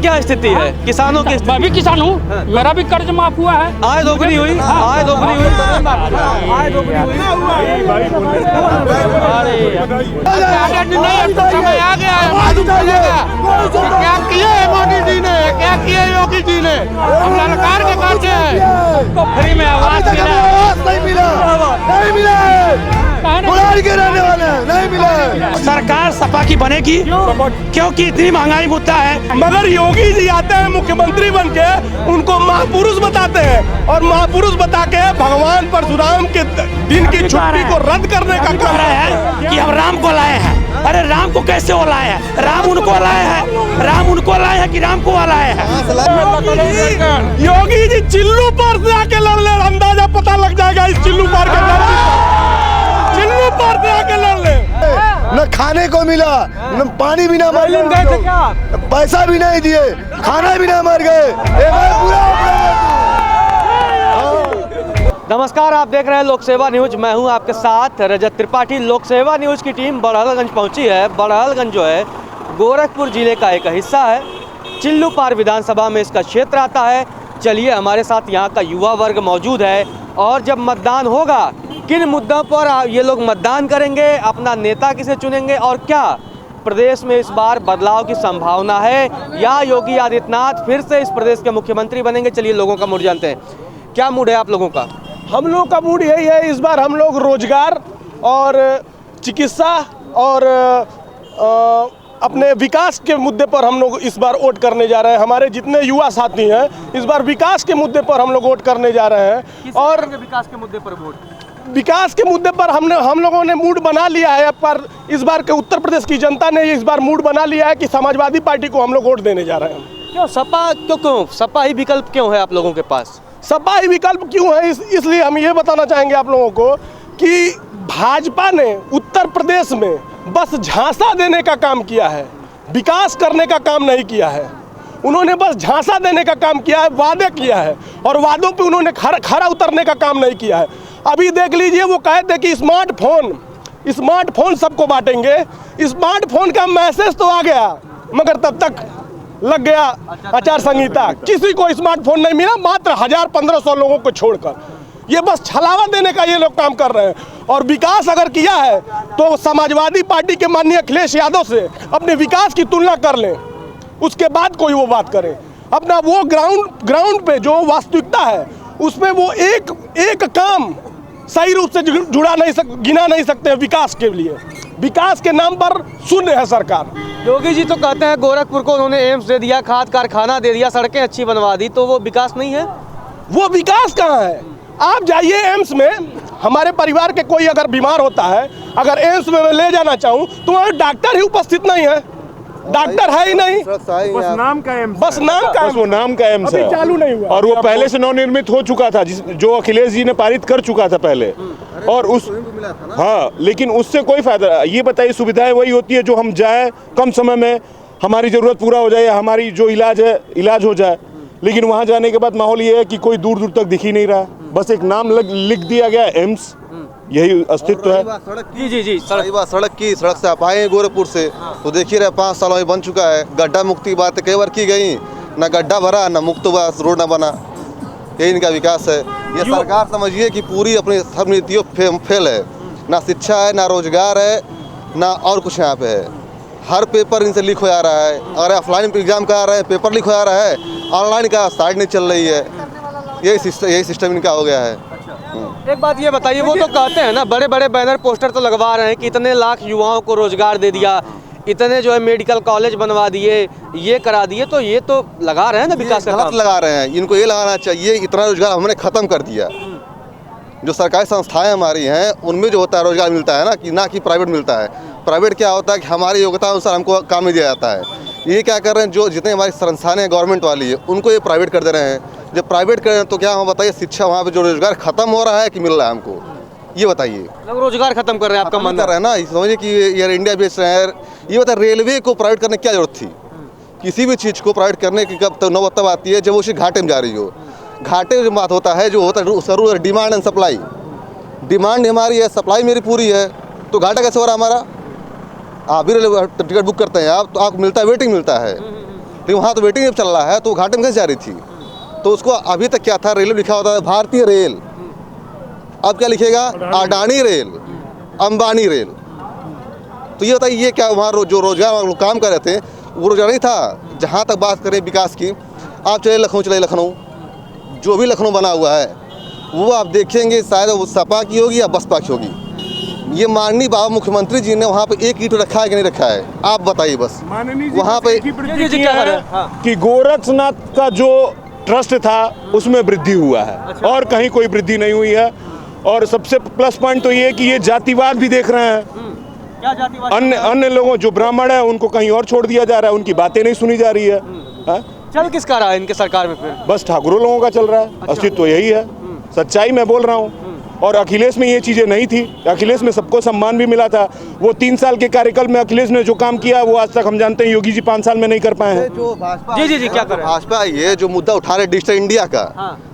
क्या स्थिति है किसानों की? मैं भी किसान हूँ, मेरा भी कर्ज माफ हुआ है। आय दोगुनी हुई, आय दोगुनी हुई, आय दोगुनी हुई। समय आ गया है, मालूम चलेगा क्या किए मोदी जी ने, क्या किए योगी जी ने। हम ललकार के काटे हैं तो फ्री में आवाज नहीं मिला के रहने वाले नहीं मिले। सरकार सपा की बनेगी क्योंकि इतनी महंगाई मुद्दा है। मगर योगी जी आते हैं मुख्यमंत्री बन के, उनको महापुरुष बताते हैं और महापुरुष बता के भगवान परशुराम के दिन की छुट्टी को रद्द करने का काम रहा है कि हम राम को लाए हैं। अरे राम को कैसे वो लाए हैं? राम उनको लाए हैं, राम उनको लाए हैं कि राम को लाए हैं? योगी जी चिल्लू पार से आके लड़ ले, अंदाजा पता लग जाएगा इस चिल्लू पार के चिल्लू पार से आके लड़ ले। न खाने को मिला, न पानी भी ना मर गए, पैसा भी नहीं दिए, खाना भी ना मर गए। नमस्कार, आप देख रहे हैं लोक सेवा न्यूज। मैं हूं आपके साथ रजत त्रिपाठी। लोक सेवा न्यूज की टीम बड़हलगंज पहुंची है। बड़हलगंज जो है गोरखपुर जिले का एक हिस्सा है। चिल्लू पार विधानसभा में इसका क्षेत्र आता है। चलिए, हमारे साथ यहां का युवा वर्ग मौजूद है और जब मतदान होगा किन मुद्दों पर ये लोग मतदान करेंगे, अपना नेता किसे चुनेंगे और क्या प्रदेश में इस बार बदलाव की संभावना है या योगी आदित्यनाथ फिर से इस प्रदेश के मुख्यमंत्री बनेंगे। चलिए लोगों का मूड जानते हैं। क्या मूड है आप लोगों का? हम लोग का मूड यही है, इस बार हम लोग रोजगार और चिकित्सा और अपने विकास के मुद्दे पर हम लोग इस बार वोट करने जा रहे हैं। हमारे जितने युवा साथी हैं इस बार विकास के मुद्दे पर हम लोग वोट करने जा रहे हैं। और विकास के मुद्दे पर वोट, विकास के मुद्दे पर हम लोगों ने मूड बना लिया है। पर इस बार के उत्तर प्रदेश की जनता ने इस बार मूड बना लिया है कि समाजवादी पार्टी को हम लोग वोट देने जा रहे हैं। क्यों सपा, क्यों सपा ही विकल्प क्यों है आप लोगों के पास? सपा ही विकल्प क्यों है, इसलिए हम ये बताना चाहेंगे आप लोगों को कि भाजपा ने उत्तर प्रदेश में बस झांसा देने का काम किया है, विकास करने का काम नहीं किया है। उन्होंने बस झांसा देने का काम किया है, वादे किया है और वादों पे उन्होंने खरा उतरने का काम नहीं किया है। अभी देख लीजिए, वो कहे थे कि स्मार्टफोन सबको बांटेंगे। स्मार्टफोन का मैसेज तो आ गया मगर तब तक लग गया आचार संहिता, किसी को स्मार्टफोन नहीं मिला, मात्र 1000-1500 लोगों को छोड़कर। ये बस छलावा देने का ये लोग काम कर रहे हैं। और विकास अगर किया है तो समाजवादी पार्टी के माननीय अखिलेश यादव से अपने विकास की तुलना कर लें, उसके बाद कोई वो बात करें। अपना वो ग्राउंड पे जो वास्तविकता है उसमें वो एक काम सही रूप से गिना नहीं सकते विकास के लिए। विकास के नाम पर शून्य है सरकार। योगी जी तो कहते हैं गोरखपुर को उन्होंने एम्स दे दिया, खाद कारखाना दे दिया, सड़कें अच्छी बनवा दी, तो वो विकास नहीं है? वो विकास कहाँ है? आप जाइए एम्स में, हमारे परिवार के कोई अगर बीमार होता है, अगर एम्स में मैं ले जाना चाहूँ तो वहाँ डॉक्टर ही उपस्थित नहीं है, डॉक्टर है ही नहीं, बस नाम का एम्स, बस वो नाम का एम्स है, चालू नहीं हुआ और वो पहले से नवनिर्मित हो चुका था, जो अखिलेश जी ने पारित कर चुका था पहले। और लेकिन उससे कोई फायदा। ये बताइए, सुविधाएं वही होती है जो हम जाएं कम समय में, हमारी जरूरत पूरा हो जाए, हमारी जो इलाज हो जाए। लेकिन वहाँ जाने के बाद माहौल ये है कि कोई दूर दूर तक दिख ही नहीं रहा, बस एक नाम लिख दिया गया एम्स, यही अस्तित्व है। जी सड़क से आप आए गोरखपुर से तो देखिए रहे 5 सालों में बन चुका है। गड्ढा मुक्ति की बात कई बार की गई, ना गड्ढा भरा ना मुक्त हुआ, रोड ना बना। यही इनका विकास है। ये सरकार समझिए कि पूरी अपनी सब नीतियों फेल है। ना शिक्षा है, ना रोजगार है, ना और कुछ यहाँ पे है। हर पेपर इनसे लीक हो जा रहा है। अगर ऑफलाइन एग्जाम करा रहे हैं पेपर लीक हो जा रहा है, ऑनलाइन का साइट नहीं चल रही है। यही सिस्टम इनका हो गया है। एक बात ये बताइए, वो तो कहते हैं ना, बड़े बड़े बैनर पोस्टर तो लगवा रहे हैं कि इतने लाख युवाओं को रोजगार दे दिया, इतने जो है मेडिकल कॉलेज बनवा दिए, ये करा दिए, तो ये तो लगा रहे हैं ना विकास का काम। लगा रहे हैं। इनको ये लगाना चाहिए, इतना रोजगार हमने खत्म कर दिया। जो सरकारी संस्थाएं हमारी हैं उनमें जो होता है रोजगार मिलता है ना कि प्राइवेट मिलता है। प्राइवेट क्या होता है कि हमारी योग्यता अनुसार हमको काम नहीं दिया जाता है। ये क्या कर रहे हैं, जो जितने हमारी संस्थानें गवर्नमेंट वाली है उनको ये प्राइवेट कर दे रहे हैं। जब प्राइवेट कर रहे हैं तो क्या हम बताइए, शिक्षा वहाँ पे जो रोजगार खत्म हो रहा है कि मिल रहा है हमको, ये बताइए। रोजगार खत्म कर रहे हैं आपका मन कर रहे हैं ना, समझिए कि एयर इंडिया बेच रहे हैं। ये बताइए, रेलवे को प्राइवेट करने की क्या जरूरत थी? किसी भी चीज़ को प्राइवेट करने की कब नौबत तब आती है जब उसी घाटे में जा रही हो। घाटे में बात होता है, जो होता है डिमांड एंड सप्लाई। डिमांड हमारी है, सप्लाई मेरी पूरी है, तो घाटा कैसे हो रहा हमारा? आप भी टिकट बुक करते हैं आप, तो आपको मिलता है, वेटिंग मिलता है। लेकिन वहाँ तो वेटिंग चल रहा है, तो वो घाटे में कैसे जा रही थी? तो उसको अभी तक क्या था, रेल लिखा होता है भारतीय रेल, अब क्या लिखेगा अडानी रेल, अंबानी रेल। तो ये बताइए, ये क्या वहाँ जो रोजगार लोग काम कर रहे थे वो रोजगार नहीं था? जहाँ तक बात करें विकास की, आप चले लखनऊ, जो भी लखनऊ बना हुआ है वो आप देखेंगे शायद वो सपा की होगी या बसपा की होगी। ये माननीय बाबा मुख्यमंत्री जी ने वहाँ पे एक ईंट रखा है कि नहीं रखा है, आप बताइए बस। वहाँ पे कि गोरक्षनाथ का जो ट्रस्ट था उसमें वृद्धि हुआ है और कहीं कोई वृद्धि नहीं हुई है। और सबसे प्लस पॉइंट तो ये कि ये जातिवाद भी देख रहे हैं। क्या जातिवाद? अन्य लोगों जो ब्राह्मण है उनको कहीं और छोड़ दिया जा रहा है, उनकी बातें नहीं सुनी जा रही है। चल किसका रहा है इनके सरकार में फिर? बस ठाकुरों लोगों का चल रहा है। अस्तित्व तो यही है, सच्चाई मैं बोल रहा हूँ। और अखिलेश में ये चीज़ें नहीं थी। अखिलेश में सबको सम्मान भी मिला था। वो 3 साल के कार्यकाल में अखिलेश ने जो काम किया वो आज तक हम जानते हैं योगी जी 5 साल में नहीं कर पाए हैं। जो भाजपा जी क्या कर रहे हैं? भाजपा ये जो मुद्दा उठा रहे डिजिटल इंडिया का,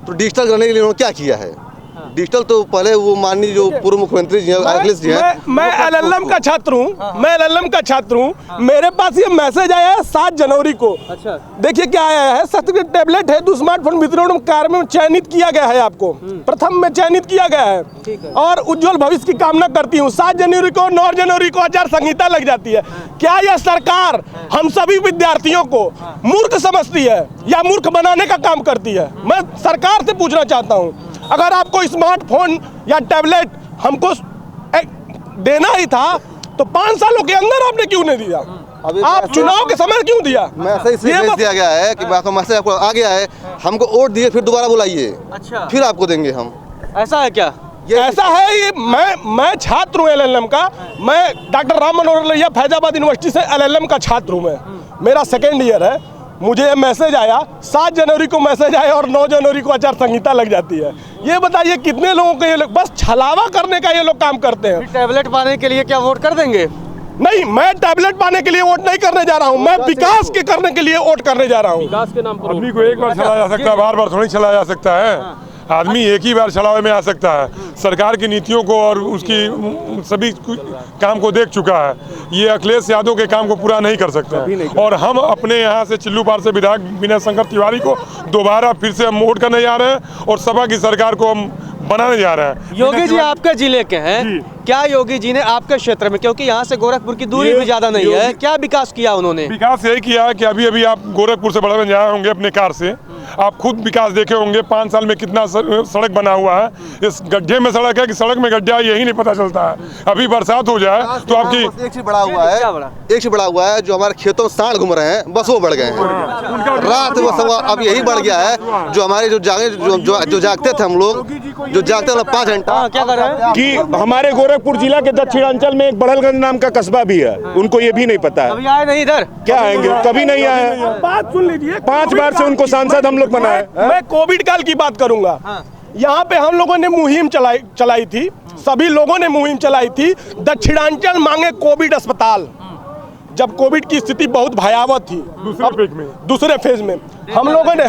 तो डिजिटल करने के लिए उन्होंने क्या किया है? डिजिटल तो पहले वो माननीय जो पूर्व मुख्यमंत्री जी हैं अखिलेश जी हैं। मैं एलएलएम का छात्र हूँ। मेरे पास ये मैसेज आया है 7 जनवरी को। अच्छा, देखिए क्या आया है। सत्य टैबलेट है, 2 स्मार्टफोन वितरण कार्य में चयनित किया गया है, आपको प्रथम में चयनित किया गया है और उज्जवल भविष्य की कामना करती हूँ। 7 जनवरी को 9 जनवरी को आचार संहिता लग जाती है। क्या यह सरकार हम सभी विद्यार्थियों को मूर्ख समझती है या मूर्ख बनाने का काम करती है? मैं सरकार से पूछना चाहता हूँ, अगर आपको स्मार्टफोन या टैबलेट हमको देना ही था तो 5 सालों के अंदर आपने क्यों नहीं दिया? आप चुनाव के समय क्यों दिया? मैसेज इसलिए भेज दिया गया है कि आपका मैसेज आपको आ गया है, हमको वोट दिए फिर दोबारा बुलाइए, अच्छा फिर आपको देंगे हम। ऐसा है क्या? ऐसा है। ये मैं छात्र हूँ एलएलएम का। मैं डॉक्टर राम मनोहर लोहिया फैजाबाद यूनिवर्सिटी से एलएलएम का छात्र हूँ। मैं मेरा 2nd ईयर है। मुझे ये मैसेज आया, 7 जनवरी को मैसेज आया और 9 जनवरी को आचार संहिता लग जाती है। ये बताइए कितने लोगों को ये लोग बस छलावा करने का ये लोग काम करते हैं। टैबलेट पाने के लिए क्या वोट कर देंगे? नहीं, मैं टैबलेट पाने के लिए वोट नहीं करने जा रहा हूँ। मैं विकास के करने के लिए वोट करने जा रहा हूँ। विकास के नाम पर आदमी को एक बार चलाया जा सकता है, बार-बार थोड़ी चलाया जा सकता है। आदमी एक ही बार चलावे में आ सकता है। सरकार की नीतियों को और उसकी सभी काम को देख चुका है। ये अखिलेश यादव के काम को पूरा नहीं कर सकता। और हम अपने यहाँ से चिल्लू पार से विधायक विनय शंकर तिवारी को दोबारा फिर से हम वोट करने जा रहे हैं और सपा की सरकार को हम बनाने जा रहे हैं। योगी जी आपके जिले के हैं, क्या योगी जी ने आपके क्षेत्र में, क्योंकि यहाँ से गोरखपुर की दूरी भी ज्यादा नहीं है, क्या विकास किया उन्होंने? विकास यही किया है कि अभी आप गोरखपुर से बड़े जाए होंगे अपने कार से, आप खुद विकास देखे होंगे 5 साल में कितना सड़क बना हुआ है। इस गड्ढे में सड़क है कि सड़क में गड्ढा, यही नहीं पता चलता है। अभी बरसात हो जाए तो आपकी एक चीज बड़ा हुआ है, जो हमारे खेतों में सांड घूम रहे हैं, बस वो बढ़ गए हैं। रात वो सब अब यही बढ़ गया है। जो हमारे जो जागते थे हम लोग, जो जागते हैं 5 घंटा, क्या कर रहे हैं कि हमारे गोरखपुर जिला के दक्षिणांचल में एक बड़हलगंज नाम का कस्बा भी है, उनको ये भी नहीं पता है। अभी आए नहीं इधर? क्या आएंगे? कभी नहीं आए। बात सुन लीजिए। 5 बार से उनको सांसद हम लोग बनाए। मैं कोविड काल की बात करूंगा। यहाँ पे हम लोगों ने मुहिम चलाई थी, सभी लोगों ने मुहिम चलाई थी। दक्षिणांचल मांगे कोविड अस्पताल। जब कोविड की स्थिति बहुत भयावह थी, दूसरे फेज में हम लोगों ने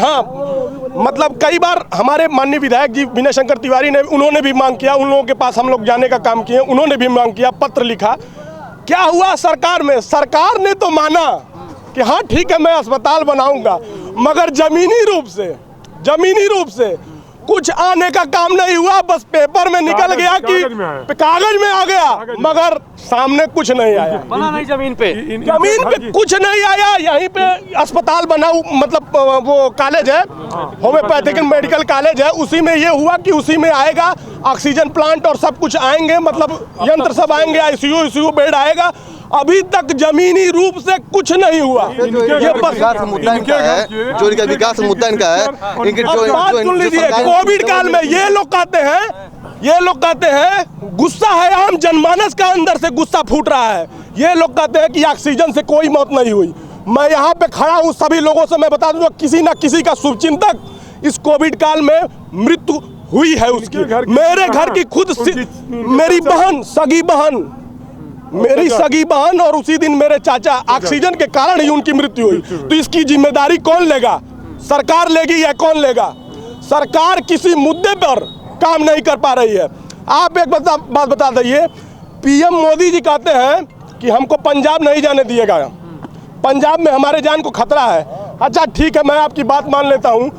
मतलब कई बार हमारे माननीय विधायक जी विनय शंकर तिवारी ने, उन्होंने भी मांग किया, उन लोगों के पास हम लोग जाने का काम किए, उन्होंने भी मांग किया, पत्र लिखा। क्या हुआ सरकार में? सरकार ने तो माना कि हाँ ठीक है मैं अस्पताल बनाऊंगा, मगर जमीनी रूप से कुछ आने का काम नहीं हुआ। बस पेपर में निकल गया कि कागज में आ गया, मगर सामने कुछ नहीं आया। बना नहीं जमीन पे कुछ नहीं आया। यहीं पे अस्पताल बना, मतलब वो कॉलेज है, होम्योपैथिक मेडिकल कॉलेज है, उसी में ये हुआ कि उसी में आएगा ऑक्सीजन प्लांट और सब कुछ आएंगे, मतलब यंत्र सब आएंगे, आईसीयू बेड आएगा। अभी तक जमीनी रूप से कुछ नहीं हुआ। ये बस मुद्दा इनका है, जो इनका विकास मुद्दा इनका है। बात सुन लीजिए, कोविड काल में ये लोग कहते हैं गुस्सा है, आम जनमानस का अंदर से गुस्सा फूट रहा है। ये लोग कहते हैं कि ऑक्सीजन से कोई मौत नहीं हुई। मैं यहाँ पे खड़ा हूँ, सभी लोगों से मैं बता दूं, किसी ना किसी का शुभचिंतक इस कोविड काल में मृत्यु हुई है उसकी। मेरे घर की खुद मेरी बहन, सगी बहन और उसी दिन मेरे चाचा, ऑक्सीजन के कारण ही उनकी मृत्यु हुई। तो इसकी जिम्मेदारी कौन लेगा? सरकार लेगी या कौन लेगा? सरकार किसी मुद्दे पर काम नहीं कर पा रही है। आप एक बात बता दीजिए, पीएम मोदी जी कहते हैं कि हमको पंजाब नहीं जाने दिएगा, पंजाब में हमारे जान को खतरा है। अच्छा ठीक है, मैं आपकी बात मान लेता हूँ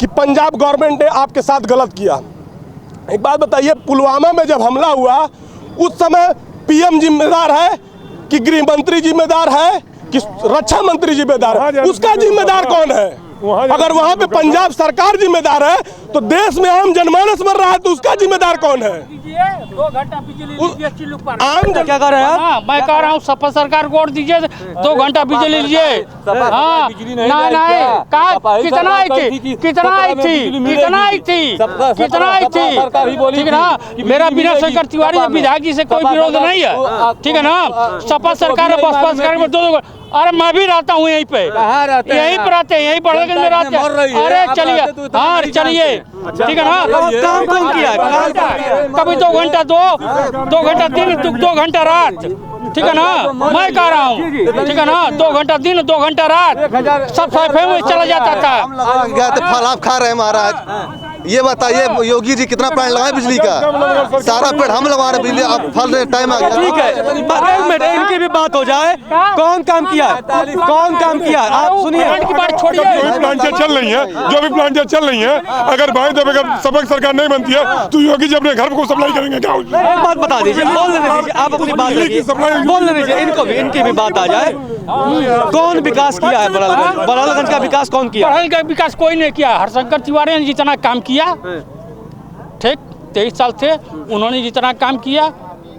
कि पंजाब गवर्नमेंट ने आपके साथ गलत किया। एक बात बताइए, पुलवामा में जब हमला हुआ उस समय पीएम जिम्मेदार है कि गृह मंत्री जिम्मेदार है कि रक्षा मंत्री जिम्मेदार है? उसका जिम्मेदार कौन है? अगर वहां पे पंजाब सरकार जिम्मेदार है तो देश में आम जनमानस मर रहा है तो उसका जिम्मेदार कौन है? 2 घंटा बिजली लीजिए चिल्लू पर। आम क्या कह रहे हैं आप? हाँ, मैं कह रहा हूँ सपा सरकार को वोट दीजिए, 2 घंटा बिजली लीजिए। हाँ, नहीं कहा कितना आई थी, कितना आई थी, कितना आई थी, कितना आई थी, ठीक है ना। मेरा बिना शंकर तिवारी विधायक जी से कोई विरोध नहीं है, ठीक है ना। सपा सरकार है, बसपा सरकार में 2। अरे मैं भी रहता हूँ यहीं पे, यहीं पर रहते हैं, यहीं बड़ालगंज में रहते हैं। अरे चलिए, हाँ चलिए, ठीक है ना। काम कौन किया है? कभी 2 घंटा 2 घंटा दिन, 2 घंटा रात, ठीक है ना। मैं कह रहा हूँ, ठीक है ना, 2 घंटा दिन 2 घंटा रात सब सफाई में चला जाता था। गया तो फल आप खा रहे हैं महाराज। ये बताइए योगी जी कितना प्लान लगाए बिजली का? सारा पेड़ हम लगा रहे, बिजली अब फल रहे, टाइम आ गया। ठीक है, एक मिनट इनकी भी बात हो जाए। कौन काम किया है? कौन काम किया है? आप सुनिए की बात छोड़िए। जो भी प्लांटें चल रही हैं, जो भी प्लांटें चल रही हैं, अगर भाई जब अगर सबक सरकार नहीं बनती है तो योगी जी अपने घर को सप्लाई करेंगे क्या? एक बात बता दीजिए, बोलने दीजिए, आप अपनी बात रखिए, बोलने दीजिए इनको भी, इनकी भी बात आ जाए। कौन विकास किया है बड़ालगंज? बड़ालगंज का विकास कौन किया? बड़ालगंज का विकास कोई नहीं किया। हरशंकर तिवारी ने जितना काम किया, ठीक 23 साल थे, उन्होंने जितना काम किया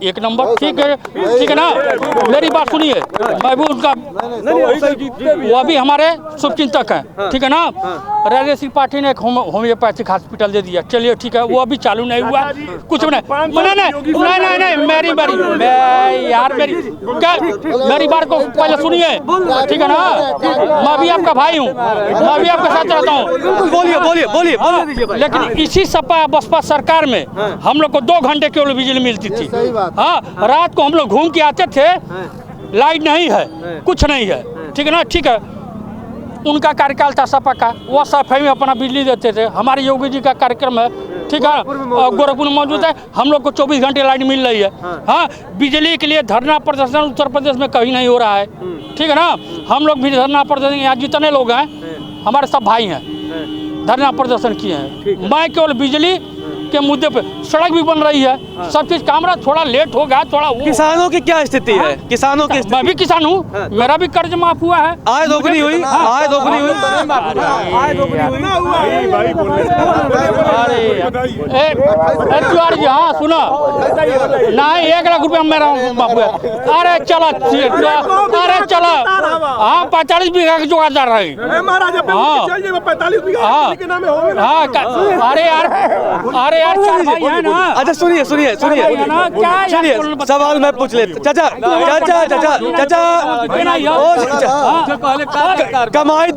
1 नंबर, ठीक है ना। मेरी बात सुनिए, मैं भी उनका, वो भी हमारे शुभचिंतक हैं, ठीक है ना। राजनीतिक पार्टी ने एक होम्योपैथिक हॉस्पिटल दे दिया, चलिए ठीक है, वो अभी चालू नहीं हुआ, कुछ नहीं, मेरी बात को पहले सुनिए, ठीक है ना। मैं भी आपका भाई हूँ, मैं भी आपके साथ रहता हूँ। बोलिए। लेकिन इसी सपा बसपा सरकार में हम लोग को 2 घंटे केवल बिजली मिलती थी। हाँ, रात को हम लोग घूम के आते थे, लाइट नहीं है, कुछ नहीं है, ठीक है ना। ठीक है, उनका कार्यकाल था सपा का, वो सफाई में अपना बिजली देते थे। हमारे योगी जी का कार्यक्रम है, ठीक है, गोरखपुर में मौजूद है, हम लोग को 24 घंटे लाइट मिल रही है। हाँ, बिजली के लिए धरना प्रदर्शन उत्तर प्रदेश में कहीं नहीं हो रहा है, ठीक है ना। हम लोग भी धरना प्रदर्शन, यहाँ जितने लोग हैं हमारे सब भाई हैं, धरना प्रदर्शन किए हैं। मैं केवल बिजली के मुद्दे पे, सड़क भी बन रही है, सब चीज काम रहा, थोड़ा लेट हो गया, थोड़ा वो। किसानों की क्या स्थिति है? किसानों की मैं भी किसान हूँ, मेरा भी कर्ज माफ हुआ है। आय दोगुनी हुई, आय दोगुनी हुई। तिवारी जी, हाँ सुनो, नहीं 1 लाख रुपया मेरा माफ हुआ। अरे चलो, अरे चलो, हाँ 45 बीघा की जुगाड़दार रही। अरे यार, भाई है ना। अच्छा सुनिए, सवाल मैं पूछ लेता। चाचा, कमाई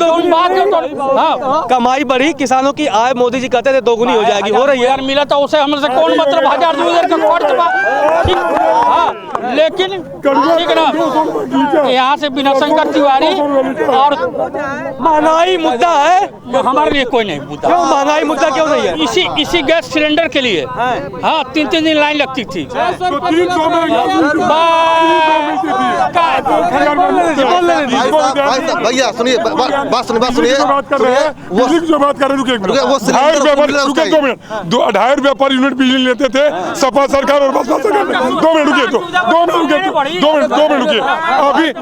कमाई बढ़ी, किसानों की आय मोदी जी कहते थे दोगुनी हो जाएगी, हो रही है? यार मिला था उसे हमसे कौन मतलब 1000-2000 का खर्च, हाँ, लेकिन ठीक है ना। यहाँ से बिना शंकर तिवारी और महंगाई मुद्दा है, हमारे लिए कोई नहीं मुद्दा। क्यों महंगाई मुद्दा क्यों नहीं है? इसी गैस सिलेंडर के लिए हाँ 3-3 दिन लाइन लगती थी। भैया सुनिए, बात सुनिए, जो बात कर रहे हैं, ₹2.5 रुपये पर यूनिट बिजली लेते थे सपा सरकार और बसपा सरकार। 2 मिनट रुकिए।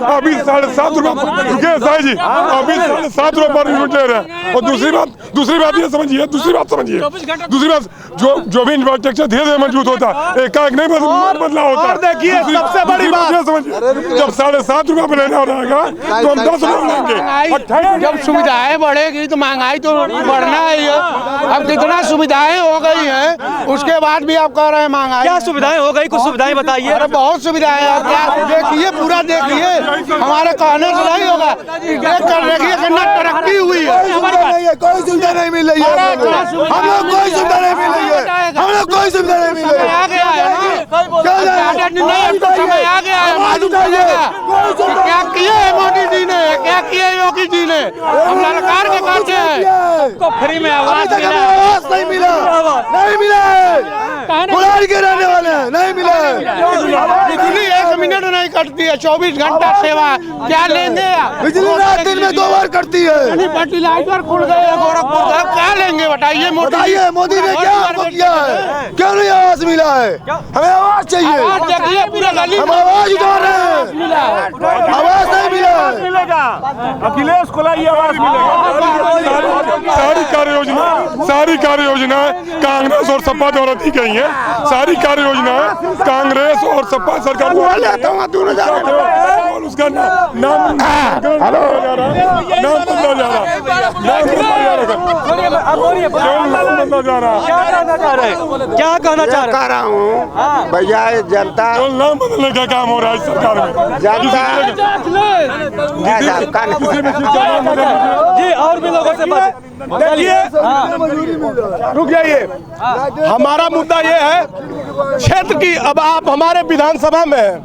अभी 7.5 रुपये रुकिए साई जी, अभी 7.5 रुपये पर यूनिट ले रहे हैं। और दूसरी बात ये समझिए, दूसरी बात जो भी इंफ्रास्ट्रक्चर धीरे धीरे मजबूत होता है, एकाएक नहीं बदला होता। और देखिए सबसे बड़ी बात समझिए, जब 7.5 रुपये में लेना रहेगा तो हम 10 रुपये लेंगे। जब सुविधाएं बढ़ेगी तो महंगाई तो बढ़ना ही है। अब कितना सुविधाएं हो गई हैं, उसके बाद भी आप कह रहे हैं महंगाई। क्या सुविधाएं हो गई? कुछ सुविधाएं बताइए। अरे बहुत सुविधाएं हैं, आप देखिए, पूरा देखिए, हमारे कहने से नहीं होगा, देख कर देखिए कितना तरक्की हुई है। कोई सुविधा नहीं मिल रही है, हम लोग कोई सुविधा नहीं मिल रही है, हम लोग कोई सुविधा नहीं मिल रही है। आ गया है समय आ गया है, मालूम पड़ेगा क्या किए है मोदी जी ने, क्या किए योगी जी ने। हम ललकार के कहते हैं को फ्री में आवाज मिला, आवाज नहीं मिला, नहीं मिला, बुलार के रहने वाले हैं, नहीं मिला, बिजली 1 मिनट नहीं नहीं कटती है, 24 घंटा सेवा, क्या लेंगे आप? बिजली रात दिन में 2 बार कटती है। फर्टिलाइजर खुल गए हैं गोरखपुर, क्या लेंगे बताइए? बताइए मोदी ने क्या आपको किया है? क्यों नहीं आवाज मिला है? हमें आवाज चाहिए, देखिए पूरा गली हम आवाज उठा रहे हैं, आवाज नहीं मिला है। अखिलेश को लाइए, आवाज मिलेगा। सारी कार्य योजनाएं कांग्रेस और सपा द्वारा दी गई हैं। सारी कार्य योजनाएं कांग्रेस और सपा सरकार को उसका नाम बदला जा रहा क्या कहना चाह रहे? कह रहा हूँ भैया, जनता नाम बदलने का काम हो रहा है सरकार में। जी और भी लोगों से बात रुक जाइए। हमारा मुद्दा ये है क्षेत्र की, अब आप हमारे विधानसभा में हैं,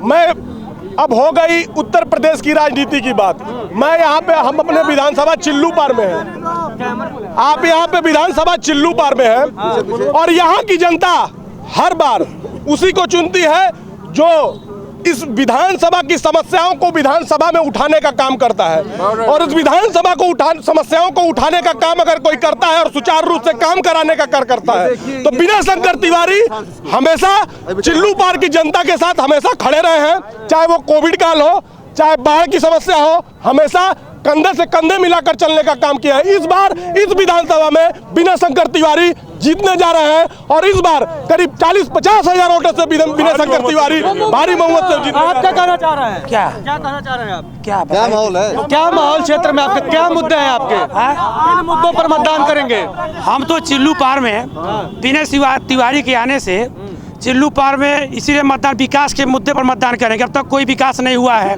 मैं अब हो गई उत्तर प्रदेश की राजनीति की बात। मैं यहाँ पे, हम अपने विधानसभा चिल्लू पार में हैं, आप यहाँ पे विधानसभा चिल्लू पार में हैं, और यहाँ की जनता हर बार उसी को चुनती है जो इस विधानसभा की समस्याओं को विधानसभा में उठाने का काम करता है। और इस विधानसभा को समस्याओं को उठाने का काम अगर कोई करता है और सुचारू रूप से काम कराने का कार्य करता है, तो विनय शंकर तिवारी हमेशा चिल्लू पार की जनता के साथ हमेशा खड़े रहे हैं। चाहे वो कोविड काल हो, चाहे बाढ़ की समस्या हो, हमेशा कंधे से कंधे मिलाकर चलने का काम किया है। इस बार इस विधानसभा में विनय शंकर तिवारी जीतने जा रहे हैं, और इस बार करीब 40-50 हजार वोटों से विनय शंकर तिवारी भारी बहुमत से जीत। आप क्या कहना चाह रहे हैं? क्या कहना चाह रहे हैं आप? क्या माहौल है? क्या माहौल क्षेत्र में आपके, क्या मुद्दे हैं आपके? किन मुद्दों पर मतदान करेंगे? हम तो चिल्लू पार में विनय तिवारी के आने से चिल्लू पार में इसीलिए मतदान, विकास के मुद्दे पर मतदान करेंगे। अब तक कोई विकास नहीं हुआ है,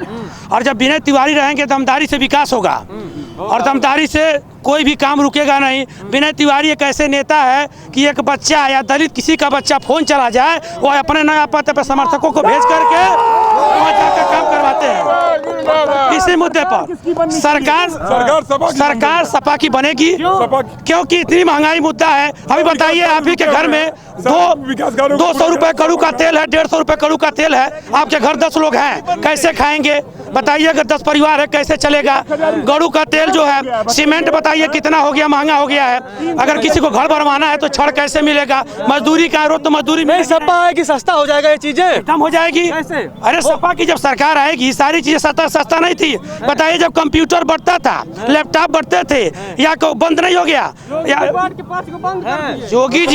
और जब विनय तिवारी रहेंगे दमदारी से विकास होगा, और दमदारी से कोई भी काम रुकेगा नहीं। विनय तिवारी एक ऐसे नेता है कि एक बच्चा या दलित किसी का बच्चा फोन चला जाए, वो अपने नया पते पर समर्थकों को भेज करके वहाँ जाकर काम करवाते हैं। इसी मुद्दे पर सरकार सपा की बनेगी, क्योंकि इतनी महंगाई मुद्दा है। अभी बताइए, आप ही के घर में 200 रुपए कड़ू का तेल है, 150 रुपए कड़ू का तेल है, आपके घर 10 लोग हैं, कैसे खाएंगे बताइए? अगर 10 परिवार है कैसे चलेगा? गड़ू का तेल जो है, सीमेंट बताइए कितना हो गया, महंगा हो गया है। अगर किसी को घर बनवाना है तो छड़ कैसे मिलेगा? मजदूरी का रोज तो मजदूरी नहीं, सपा है कि सस्ता हो जाएगा ये चीजें? खत्म हो जाएगी। अरे सपा की जब सरकार आएगी सारी चीजें सस्ता नहीं थी। बताइए, जब कंप्यूटर बढ़ता था, लैपटॉप बढ़ते थे, या बंद नहीं हो गया? जोगी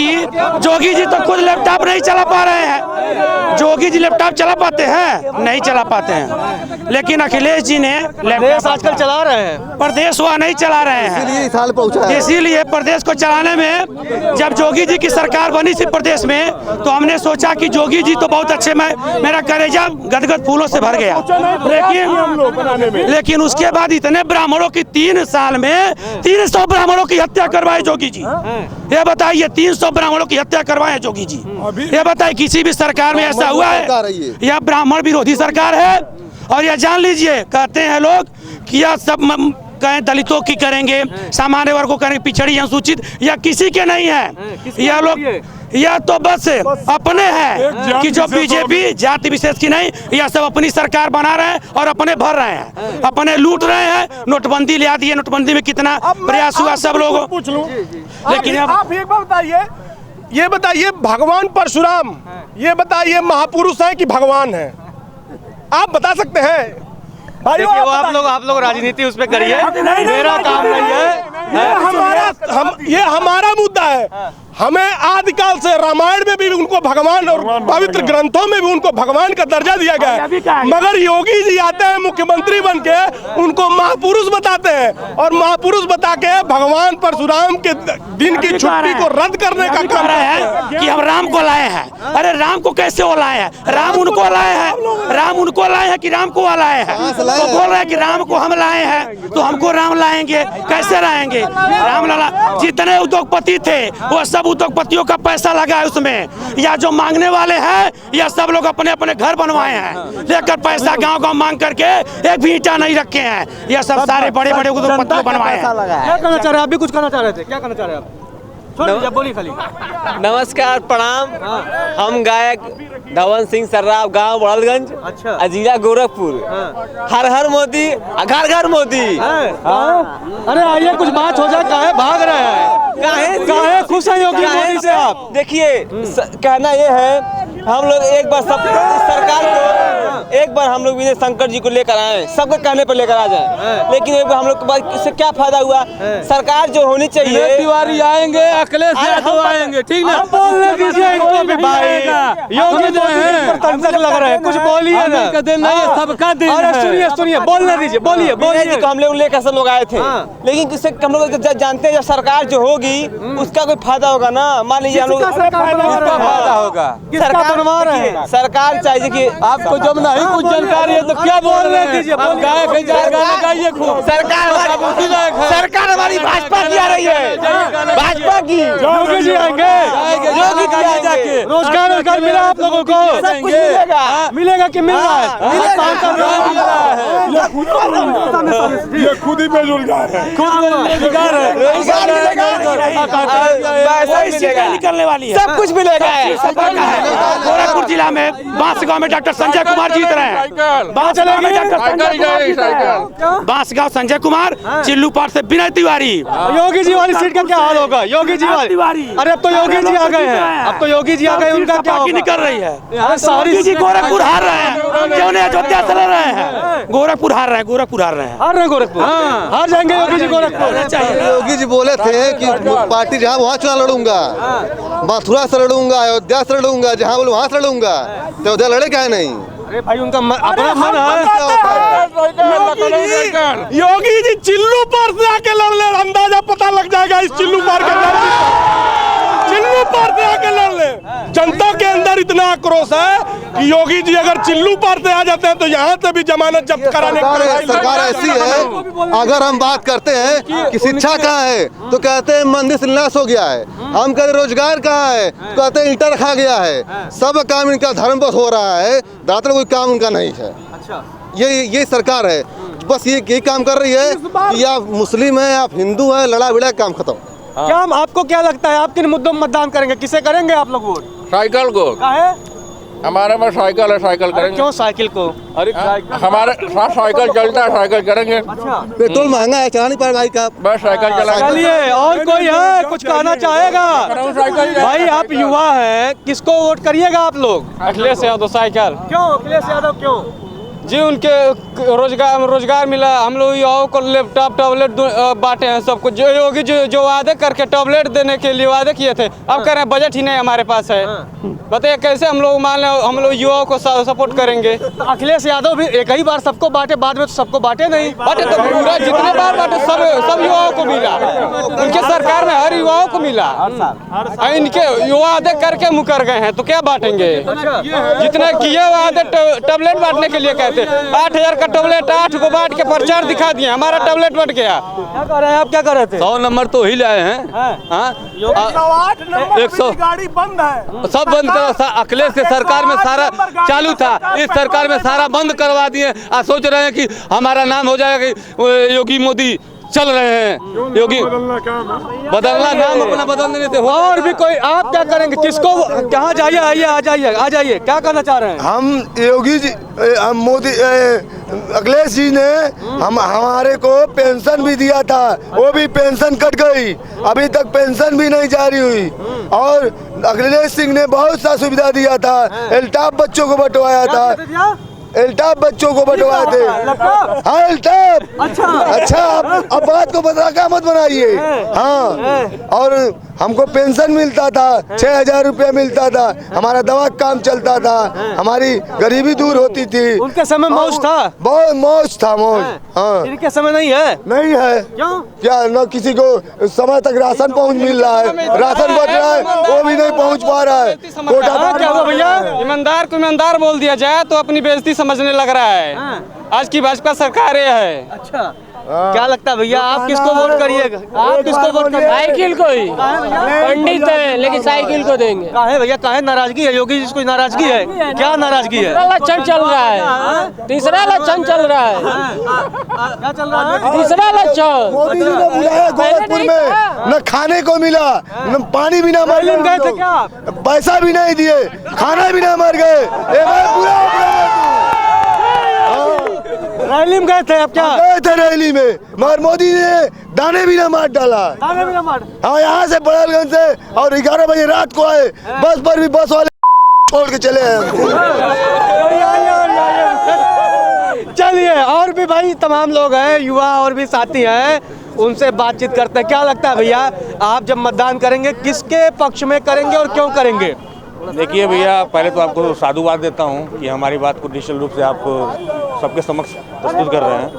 जी तो खुद लैपटॉप नहीं चला पा रहे हैं। जोगी जी लैपटॉप चला पाते हैं? नहीं चला पाते हैं। लेकिन अखिलेश जी ने लैपटॉप आजकल चला रहे हैं, प्रदेश वह नहीं चला रहे हैं। इसीलिए प्रदेश को चलाने में जब जोगी जी की सरकार बनी थी प्रदेश में, तो हमने सोचा कि जोगी जी तो बहुत अच्छे, मेरा कलेजा गदगद फूलों से भर गया। लेकिन उसके बाद इतने ब्राह्मणों की 3 साल में 300 ब्राह्मणों की हत्या करवाए जोगी जी। ये बताइए, 300 ब्राह्मणों की हत्या करवाए जोगी जी। ये बताइए, किसी भी सरकार में ऐसा हुआ है? यह ब्राह्मण विरोधी सरकार है। और यह जान लीजिए, कहते हैं लोग कि यह सब कहें दलितों की करेंगे, सामान्य वर्ग को करेंगे, पिछड़ी अनुसूचित, या किसी के नहीं है। यह लोग, यह तो बस अपने हैं कि जो बीजेपी जाति विशेष की नहीं, यह सब अपनी सरकार बना रहे हैं और अपने भर रहे हैं, अपने लूट रहे हैं। नोटबंदी ले आती है, नोटबंदी में कितना प्रयास हुआ सब लोगों। लेकिन आप एक बात बताइए, ये बताइए, भगवान परशुराम ये बताइए महापुरुष है कि भगवान है? आप बता सकते हैं? देखिए, वो आप लोग राजनीति उस पे करिए, मेरा काम नहीं है। ये हमारा मुद्दा है। हमें आदिकाल से रामायण में भी उनको भगवान और पवित्र ग्रंथों में भी उनको भगवान का दर्जा दिया गया है, मगर योगी जी आते हैं मुख्यमंत्री बन के, उनको महापुरुष बताते हैं, और महापुरुष बता के भगवान परशुराम के दिन की छुट्टी को रद्द करने का काम है कि हम राम को लाए हैं। अरे राम को कैसे वो लाए हैं? राम उनको लाए हैं, राम उनको लाए हैं कि राम को लाए हैं? तो बोल रहे हैं कि राम को हम लाए हैं, तो हमको राम लाएंगे, कैसे लाएंगे? राम लाला जितने उद्योगपति थे वो सब उद्योगपतियों का पैसा लगा है उसमें, या जो मांगने वाले हैं या सब लोग अपने अपने घर बनवाए हैं, लेकर पैसा गांव-गांव मांग करके एक भी ईंटा नहीं रखे हैं। यह सब सारे बड़े बड़े उद्योगपतियों बनवाए हैं। क्या कहना चाह रहे हैं? आप भी कुछ कहना चाह रहे थे, क्या कहना चाह रहे हैं आप? बोलिए खाली। नमस्कार, प्रणाम। हम गायक धवन सिंह सर्राफ, गांव बड़लगंज, अच्छा। जिला गोरखपुर। हर हर मोदी, घर घर मोदी। अरे आइए कुछ बात हो जाए, काहे भाग रहे हैं? काहे खुश हैं योगी मोदी से आप? देखिए, कहना ये है, हम लोग एक बार सब सरकार को, एक बार हम लोग विजय शंकर जी को लेकर आए, सबके कहने पर लेकर आ जाए, लेकिन एक बार हम लोग के पास इससे क्या फायदा हुआ? सरकार जो होनी चाहिए, तिवारी आएंगे, अखिलेश यादव आएंगे, ठीक ना? बोलने दीजिए इनको भी भाई। योगी जो है तंजक लग रहे हैं, कुछ बोलिए ना। सबका दिन। अरे सुनिए सुनिए, बोलने दीजिए, बोलिए बोलिए। हम लोग लेकर सब लोग आए थे, लेकिन किससे हम लोग जानते हैं, जब सरकार जो होगी उसका कोई फायदा होगा ना। मान लीजिए हम लोग फायदा होगा, सरकार बनवा रहे हैं। सरकार चाहिए कि आपको जब नहीं कुछ जानकारी है तो क्या बोल रहे हैं? सरकार हमारी भाजपा की आ रही है, भाजपा की। योगी जी आएंगे, योगी जी आएंगे। रोजगार मिला आप लोगों को? सब कुछ मिलेगा। मिलेगा कि मिल रहा है? ये खुद ही बेरोजगार है। निकलने वाली है, सब कुछ मिलेगा। गोरखपुर जिला में बांसगांव में डॉक्टर संजय कुमार जीत रहे हैं। बांसगांव संजय कुमार, चिल्लू पार से विनय तिवारी। योगी जी वाली सीट का क्या हाल होगा? योगी जी वाली। अरे अब तो योगी जी आ गए हैं, अब तो योगी जी आ गए, उनका क्या होगा? निकल रही है। सारी जी गोरखपुर हार रहे हैं, क्यों नहीं? अयोध्या से लड़ रहे हैं। गोरखपुर हार रहे हैं, गोरखपुर हार रहे हैं, हार रहे गोरखपुर, हार जाएंगे योगी जी गोरखपुर। योगी जी बोले थे कि पार्टी जहाँ वहाँ चुनाव लड़ूंगा, मथुरा से लड़ूंगा, अयोध्या से लड़ूंगा, जहाँ बोले वहाँ से लड़ूंगा, तो अयोध्या लड़े क्या नहीं? अरे भाई उनका अपना मन है। योगी जी चिल्लू पार से आके लड़ ले, अंदाजा पता लग जाएगा इस चिल्लू पार के। चिल्लू पार से आके लड़ ले। जनता के अंदर इतना आक्रोश है कि योगी जी अगर चिल्लू पार से आ जाते हैं तो यहाँ से भी जमानत जब्त कराने सरकार ऐसी है। अगर हम बात करते हैं कि शिक्षा कहाँ है तो कहते हैं मंदिर शिलान्यास हो गया है। हम कहते रोजगार कहाँ है तो कहते हैं ईंटा रखा गया है। सब काम इनका धर्म बस हो रहा है, दातल कोई काम उनका नहीं है। ये सरकार है, बस ये काम कर रही है कि आप मुस्लिम हैं, आप हिंदू हैं, लड़ा भिड़ा काम खत्म। क्या आपको क्या लगता है, आप किन मुद्दों में मतदान करेंगे? किसे करेंगे आप लोग वोट? साइकिल को। हमारे पास साइकिल है, साइकिल करेंगे। क्यों साइकिल को? अरे हमारे साथ साइकिल चलता है, साइकिल करेंगे। पेट्रोल महंगा है, चला नहीं पाए भाई का, बस साइकिल चलिए। और कोई है कुछ कहना चाहेगा? भाई आप युवा हैं, किसको वोट करिएगा आप लोग? अखिलेश यादव साइकिल। क्यों अखिलेश यादव क्यों? जी उनके रोजगार मिला, हम लोग युवाओं को लैपटॉप टैबलेट बांटे हैं सबको। जो योगी जो वादे करके टैबलेट देने के लिए वादे किए थे, अब कह रहे हैं बजट ही नहीं हमारे पास है। बताइए कैसे हम लोग मान लें हम लोग युवाओं को सपोर्ट करेंगे? तो अखिलेश यादव भी एक ही बार सबको बांटे, बाद में तो सबको बांटे नहीं। बांटे तो पूरा जितने बार बांटे सब युवाओं को मिला, उनके सरकार में हर युवाओं को मिला। इनके युवा वादे करके मुकर गए हैं तो क्या बांटेंगे? जितने किए वादे टैबलेट बांटने के लिए कहते 8,000 का टैबलेट 8 को बांट के प्रचार दिखा दिए, हमारा टैबलेट बट गया। क्या कर रहे हैं आप? क्या कर रहे थे? 100 नंबर तो ही लाए हैं। 108 गाड़ी बंद है, सब बंद करो। अखिलेश के सरकार में सारा चालू था, इस सरकार में सारा बंद करवा दिए। आज सोच रहे हैं कि हमारा नाम हो जाएगा कि योगी मोदी चल रहे हैं। योगी बदलना नाम अपना बदल देने से। और भी कोई आप क्या करेंगे? किसको कहाँ जाइए? आइए आ जाइए, क्या करना चाह रहे हैं? हम योगी जी, मोदी, अखिलेश जी ने हमारे को पेंशन भी दिया था, वो भी पेंशन कट गई, अभी तक पेंशन भी नहीं जारी हुई। और अखिलेश सिंह ने बहुत सा सुविधा दिया था, एल्टाप बच्चों को बंटवाया था, एल्टाप बच्चों को बंटवाए थे। हाँ एल्टाप। अच्छा अब बात को बदला मत बनाइए। हाँ, और हमको पेंशन मिलता था, 6,000 रुपया मिलता था, हमारा दवा का काम चलता था, हमारी गरीबी दूर होती थी। उनके समय मौज था, बहुत मौज था, मौज। हाँ, इनके समय नहीं है। नहीं है। क्यों? क्या न किसी को समय तक राशन पहुंच मिल रहा है, राशन बच रहा है वो भी नहीं पहुंच पा रहा है। कोटा क्या हुआ भैया? ईमानदार को ईमानदार बोल दिया जाए तो अपनी बेइज्जती समझने लग रहा है। आज की भाजपा सरकार ये है। अच्छा, क्या लगता है भैया, आप किसको वोट करिएगा? आप किसको वोट करिएगा? साइकिल को ही। पंडित है लेकिन साइकिल को देंगे। काहे भैया, काहे नाराजगी है? योगी जी को नाराजगी है? क्या नाराजगी है? लक्षण चल रहा है, तीसरा लक्षण चल रहा है। क्या चल रहा है? तीसरा लक्षण। मोदी जी ने बुलाया गोरखपुर में, न खाने को मिला, न पानी भी ना मर रैली में गए थे क्या आप? पैसा भी नहीं दिए, खाना भी ना मर गए। रैली में गए थे आप? क्या गए थे रैली में, मगर मोदी ने दाने भी ना मार डाला। दाने भी ना मार। हाँ, यहाँ से बड़ालगंज से और 11 बजे रात को आए, बस पर भी बस वाले छोड़ के चले चलिए, और भी भाई तमाम लोग हैं, युवा और भी साथी हैं, उनसे बातचीत करते हैं। क्या लगता है भैया, आप जब मतदान करेंगे किसके पक्ष में करेंगे और क्यों करेंगे? देखिए भैया, पहले तो आपको साधुवाद देता हूँ कि हमारी बात को निश्चित रूप से आप सबके समक्ष प्रस्तुत कर रहे हैं।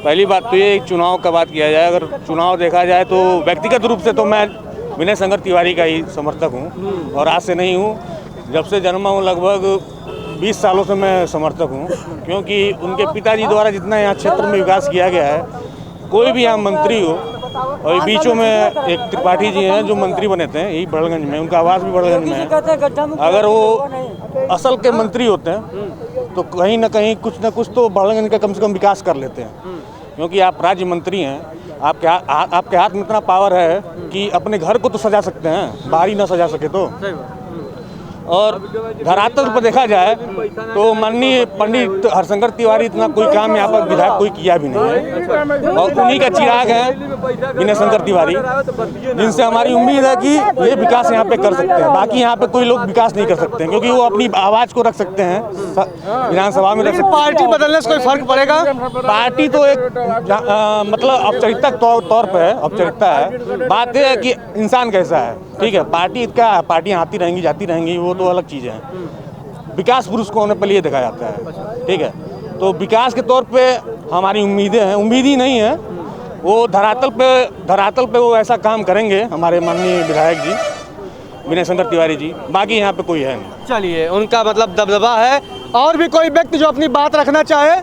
पहली बात तो ये, चुनाव का बात किया जाए, अगर चुनाव देखा जाए तो व्यक्तिगत रूप से तो मैं विनय शंकर तिवारी का ही समर्थक हूँ, और आज से नहीं हूँ, जब से जन्मा हूँ लगभग 20 सालों से मैं समर्थक हूँ। क्योंकि उनके पिताजी द्वारा जितना यहाँ क्षेत्र में विकास किया गया है, कोई भी यहाँ मंत्री हो, और बीचों में एक त्रिपाठी जी हैं जो मंत्री बने थे यही बड़लगंज में, उनका आवास भी बड़लगंज में है। अगर वो असल के मंत्री होते हैं तो कहीं ना कहीं कुछ ना कुछ तो बड़लगंज का कम से कम विकास कर लेते हैं। क्योंकि आप राज्य मंत्री हैं, आपके हाथ में इतना पावर है कि अपने घर को तो सजा सकते हैं, बाहर ही ना सजा सके तो। और धरातल पर देखा जाए तो माननीय पंडित हरशंकर तिवारी इतना कोई काम यहाँ पर विधायक कोई किया भी नहीं है, और उन्हीं का चिराग है विनय शंकर तिवारी, जिनसे हमारी उम्मीद है कि ये विकास यहाँ पे कर सकते हैं। बाकी यहाँ पे कोई लोग विकास नहीं कर सकते हैं, क्योंकि वो अपनी आवाज़ को रख सकते हैं विधानसभा में, रख सकते हैं। पार्टी बदलने से कोई फर्क पड़ेगा? पार्टी तो एक मतलब औपचारिकता तौर पर है, औपचारिकता है। बात यह है कि इंसान कैसा है, ठीक है। पार्टी क्या है, पार्टियाँ आती रहेंगी जाती रहेंगी, वो तो अलग चीज़ें हैं। विकास पुरुष को होने पर ये देखा जाता है, ठीक है। तो विकास के तौर पे हमारी उम्मीदें हैं, उम्मीद ही नहीं है, वो धरातल पे वो ऐसा काम करेंगे हमारे माननीय विधायक जी विनय शंकर तिवारी जी। बाकी यहाँ पे कोई है नहीं। चलिए, उनका मतलब दबदबा है। और भी कोई व्यक्ति जो अपनी बात रखना चाहे?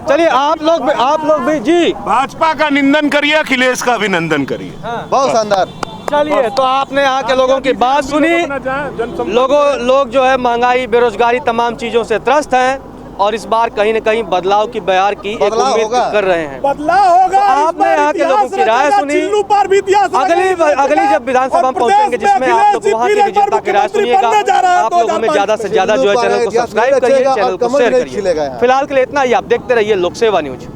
चलिए, आप लोग भी जी। भाजपा का निंदन करिए, अखिलेश का अभिनंदन करिए। बहुत शानदार। चलिए, तो आपने यहाँ के लोगों की बात सुनी। लोग जो है महंगाई, बेरोजगारी, तमाम चीजों से त्रस्त हैं, और इस बार कहीं न कहीं बदलाव की बयार की एक उम्मीद कर रहे हैं। बदलाव होगा। तो आपने यहाँ के लोगों की राय सुनी। अगली जब विधानसभा में पहुंचेंगे, जिसमें आप लोग वहाँ की जनता की राय सुनिएगा। आप लोग हमें ज्यादा से ज्यादा जो है चैनल को सब्सक्राइब करिए, चैनल को शेयर करिए। फिलहाल के लिए इतना ही। आप देखते रहिए लोक सेवा न्यूज।